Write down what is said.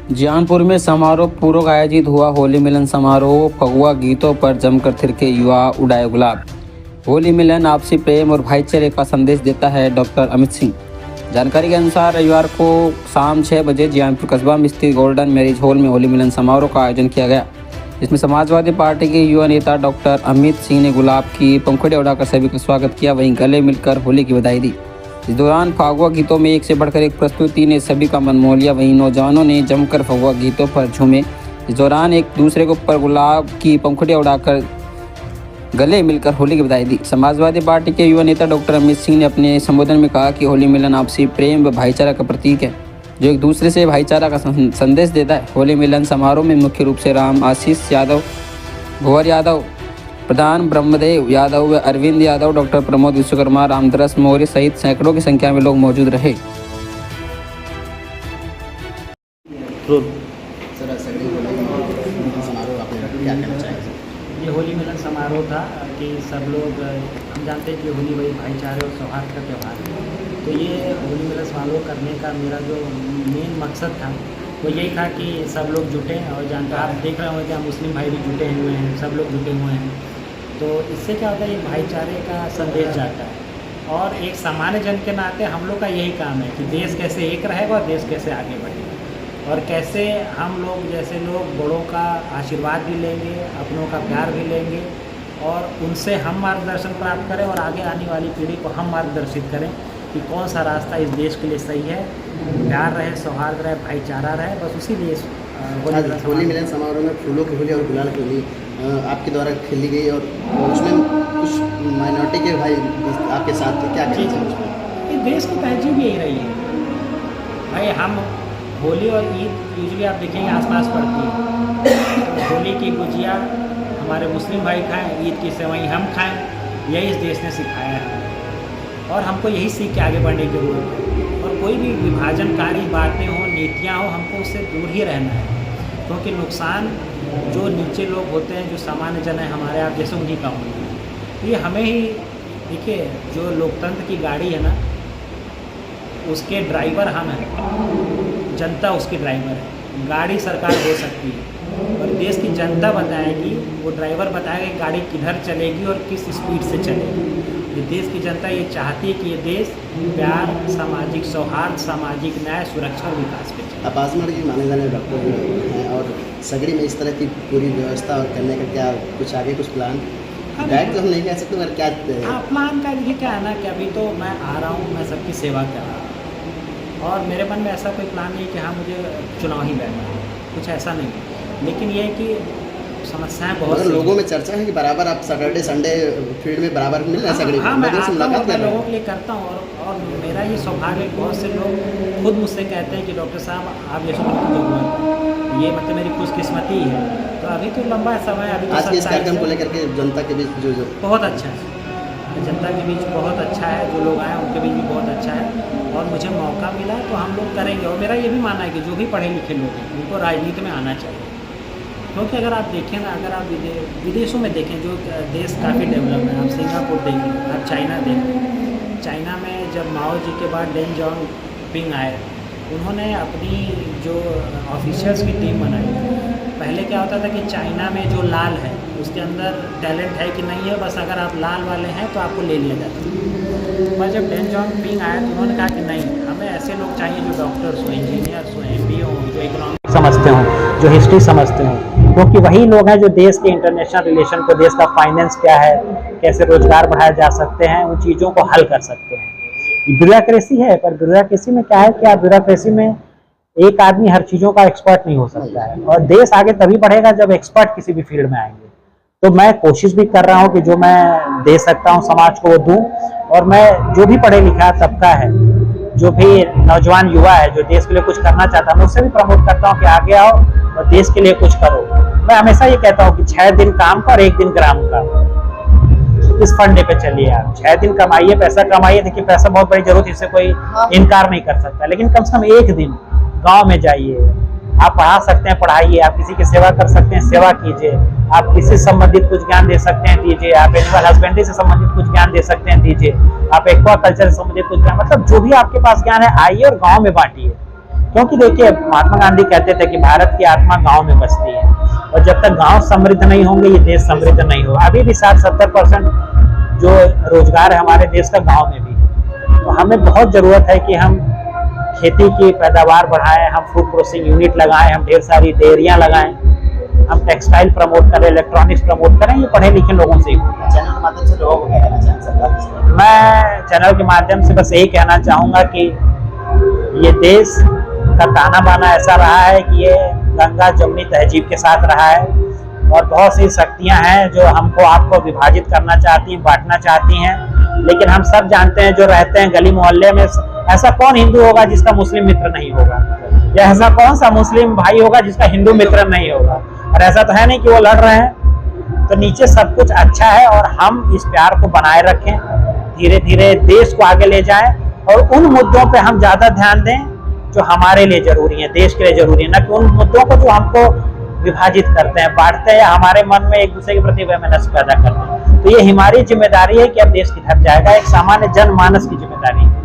जौनपुर में समारोह पूर्वक आयोजित हुआ होली मिलन समारोह। फगुआ गीतों पर जमकर थिरके युवा, उड़ाए गुलाब। होली मिलन आपसी प्रेम और भाईचारे का संदेश देता है, डॉक्टर अमित सिंह। जानकारी के अनुसार रविवार को शाम 6 बजे जौनपुर कस्बा में स्थित गोल्डन मैरिज हॉल में होली मिलन समारोह का आयोजन किया गया। इसमें समाजवादी पार्टी के युवा नेता डॉक्टर अमित सिंह ने गुलाब की पंखुड़ियां उड़ाकर सभी का स्वागत किया, वहीं गले मिलकर होली की बधाई दी। इस दौरान फगुआ गीतों में एक से बढ़कर एक प्रस्तुति ने सभी का मन मोह लिया। वहीं नौजवानों ने जमकर फगुआ गीतों पर झूमे। इस दौरान एक दूसरे के ऊपर गुलाब की पंखुड़ियां उड़ाकर गले मिलकर होली की बधाई दी। समाजवादी पार्टी के युवा नेता डॉक्टर अमित सिंह ने अपने संबोधन में कहा कि होली मिलन आपसी प्रेम व भाईचारा का प्रतीक है, जो एक दूसरे से भाईचारा का संदेश देता है। होली मिलन समारोह में मुख्य रूप से राम आशीष यादव, भुवर यादव, प्रधान ब्रह्मदेव यादव व अरविंद यादव, डॉक्टर प्रमोद विश्वकर्मा, रामदरस मौर्य सहित सैकड़ों की संख्या में लोग मौजूद रहे। ये होली मिलन समारोह था कि सब लोग, हम जानते हैं कि होली वही भाईचारे और सौहार्द का त्यौहार है। तो ये होली मिलन समारोह करने का मेरा जो मेन मकसद था वो यही था कि सब लोग जुटें। और जानते आप देख रहे होंगे कि मुस्लिम भाई भी जुटे हुए हैं, सब लोग जुटे हुए हैं। तो इससे क्या होता है, ये भाईचारे का संदेश जाता है। और एक सामान्य जन के नाते हम लोग का यही काम है कि देश कैसे एक रहेगा और देश कैसे आगे बढ़ेगा, और कैसे हम लोग जैसे लोग बड़ों का आशीर्वाद भी लेंगे, अपनों का प्यार भी लेंगे, और उनसे हम मार्गदर्शन प्राप्त करें और आगे आने वाली पीढ़ी को हम मार्गदर्शित करें कि कौन सा रास्ता इस देश के लिए सही है। प्यार रहे, सौहार्द रहे, भाईचारा रहे, बस उसी लिए होली मिलन समारोह में फूलों की होली और गुलाल की होली आपके द्वारा खेली गई, और उसमें कुछ माइनॉरिटी के भाई आपके साथ थे, क्या कहना चाहिए उसमें? इस देश की तहजीब यही रही है भाई। हम होली और ईद यूजली आप देखेंगे आसपास पड़ती है। तो होली की गुजिया हमारे मुस्लिम भाई खाएं, ईद की सेवई हम खाएं, यही इस देश ने सिखाया है और हमको यही सीख के आगे बढ़ने की जरूरत है। और कोई भी विभाजनकारी बातें हों, नीतियाँ हों, हमको उससे दूर ही रहना है, क्योंकि नुकसान जो नीचे लोग होते हैं, जो सामान्य जन है हमारे आप जैसे, उन्हीं का होना है। ये हमें ही देखिए, जो लोकतंत्र की गाड़ी है ना, उसके ड्राइवर हम हैं, जनता उसकी ड्राइवर है। गाड़ी सरकार हो सकती है और देश की जनता बताएगी, वो ड्राइवर बताएगा कि गाड़ी किधर चलेगी और किस स्पीड से चलेगी। ये देश की जनता ये चाहती है कि ये देश प्यार, सामाजिक सौहार्द, सामाजिक न्याय, सुरक्षा और विकास पे चले। आप आजमगढ़ जी माने जाने डॉक्टर हैं, और सगड़ी में इस तरह की पूरी व्यवस्था करने का क्या कुछ आगे कुछ प्लान? डायरेक्ट तो हम नहीं कह सकते, मगर क्या प्लान का देखिए क्या है ना, कि अभी तो मैं आ रहा हूँ, मैं सबकी सेवा कर रहा हूँ, और मेरे मन में ऐसा कोई प्लान नहीं कि हाँ मुझे चुनाव ही लड़ना है, कुछ ऐसा नहीं। लेकिन ये है कि समस्याएं बहुत लोगों में चर्चा है कि बराबर आप सैटरडे संडे फील्ड में बराबर मिल रहा है सगड़ी। हाँ, मैं लोगों के लिए करता हूँ, और मेरा ये सौभाग्य, बहुत से लोग खुद मुझसे कहते हैं कि डॉक्टर साहब आप जैसे लोगों की जरूरत है, ये मतलब मेरी खुशकिस्मती है। तो अभी तो लंबा समय, अभी आज के इस कार्यक्रम को लेकर के जनता के बीच जो बहुत अच्छा है, जनता के बीच बहुत अच्छा है, जो लोग आए उनके बीच भी बहुत अच्छा है, और मुझे मौका मिला तो हम लोग करेंगे। और मेरा ये भी मानना है कि जो भी पढ़े लिखे लोग हैं उनको राजनीति में आना चाहिए, क्योंकि अगर आप देखें ना, अगर आप विदेशों में देखें, जो देश काफ़ी डेवलप है, आप सिंगापुर देखें, आप चाइना देखें। चाइना में जब माओ जी के बाद डेन जियाओपिंग आए, उन्होंने अपनी जो ऑफिसर्स की टीम बनाई। पहले क्या होता था कि चाइना में जो लाल है उसके अंदर टैलेंट है कि नहीं है, बस अगर आप लाल वाले हैं तो आपको ले लिया जाता है। पर जब डेन जियाओपिंग आया तो उन्होंने कहा कि नहीं, हमें ऐसे लोग चाहिए जो डॉक्टर्स हो, इंजीनियर्स हो, MBA हो, जो इकोनॉमिक्स समझते हों, जो हिस्ट्री समझते हों, क्योंकि वही लोग हैं जो देश के इंटरनेशनल रिलेशन को, देश का फाइनेंस क्या है, कैसे रोजगार बढ़ाए जा सकते हैं, उन चीज़ों को हल कर सकते हैं। ब्यूरोक्रेसी है, पर ब्यूरोक्रेसी में क्या है कि आप ब्यूरोक्रेसी में एक आदमी हर चीज़ों का एक्सपर्ट नहीं हो सकता है, और देश आगे तभी बढ़ेगा जब एक्सपर्ट किसी भी फील्ड में आएंगे। तो मैं कोशिश भी कर रहा हूँ कि जो मैं दे सकता हूँ समाज को वो दूँ, और मैं जो भी पढ़े लिखा तबका है, जो भी नौजवान युवा है जो देश के लिए कुछ करना चाहता है, मैं उससे भी प्रमोट करता हूँ कि आगे आओ और देश के लिए कुछ करो। मैं हमेशा ये कहता हूँ कि 6 दिन काम का और 1 दिन ग्राम का, इस फंडे पे चलिए आप। 6 दिन कमाइए, पैसा कमाइए। देखिए पैसा बहुत बड़ी जरूरत है, इससे कोई इनकार नहीं कर सकता, लेकिन कम से कम 1 दिन गाँव में जाइए। आप पढ़ा सकते हैं, पढ़ाइए। आप किसी की सेवा कर सकते हैं, सेवा कीजिए। आप किसी से संबंधित कुछ ज्ञान दे सकते हैं, दीजिए। आप एनिमल हस्बेंड्री से संबंधित कुछ ज्ञान दे सकते हैं, दीजिए। आप एक्वा कल्चर से संबंधित कुछ ज्ञान, मतलब जो भी आपके पास ज्ञान है, आइए और गाँव में बांटिए। क्योंकि देखिए महात्मा गांधी कहते थे कि भारत की आत्मा गांव में बसती है, और जब तक गांव समृद्ध नहीं होंगे ये देश समृद्ध नहीं होगा। अभी भी 60-70% जो रोजगार है हमारे देश का गांव में भी है। तो हमें बहुत ज़रूरत है कि हम खेती की पैदावार बढ़ाएं, हम फूड प्रोसेसिंग यूनिट लगाएं, हम ढेर सारी डेयरियां लगाएं, हम टेक्सटाइल प्रमोट करें, इलेक्ट्रॉनिक्स प्रमोट करें। ये पढ़े लिखे लोगों से ही होगा। चैनल के माध्यम से लोगों को क्या कहना चाहेंगे सरकार? मैं चैनल के माध्यम से बस यही कहना चाहूँगा कि ये देश का ताना बाना ऐसा रहा है कि ये गंगा जमुनी तहजीब के साथ रहा है, और बहुत सी शक्तियां हैं जो हमको आपको विभाजित करना चाहती हैं, बांटना चाहती हैं। लेकिन हम सब जानते हैं, जो रहते हैं गली मोहल्ले में, ऐसा कौन हिंदू होगा जिसका मुस्लिम मित्र नहीं होगा, या ऐसा कौन सा मुस्लिम भाई होगा जिसका हिंदू मित्र नहीं होगा। और ऐसा तो है नहीं कि वो लड़ रहे हैं। तो नीचे सब कुछ अच्छा है, और हम इस प्यार को बनाए रखें, धीरे धीरे देश को आगे ले जाएं, और उन मुद्दों पे हम ज़्यादा ध्यान दें जो हमारे लिए जरूरी है, देश के लिए जरूरी है, न कि उन मुद्दों को जो हमको विभाजित करते हैं, बांटते हैं, या हमारे मन में एक दूसरे के प्रति वैमनस्य पैदा करते हैं। तो ये हमारी जिम्मेदारी है कि अब देश किधर जाएगा, एक सामान्य जनमानस की जिम्मेदारी है।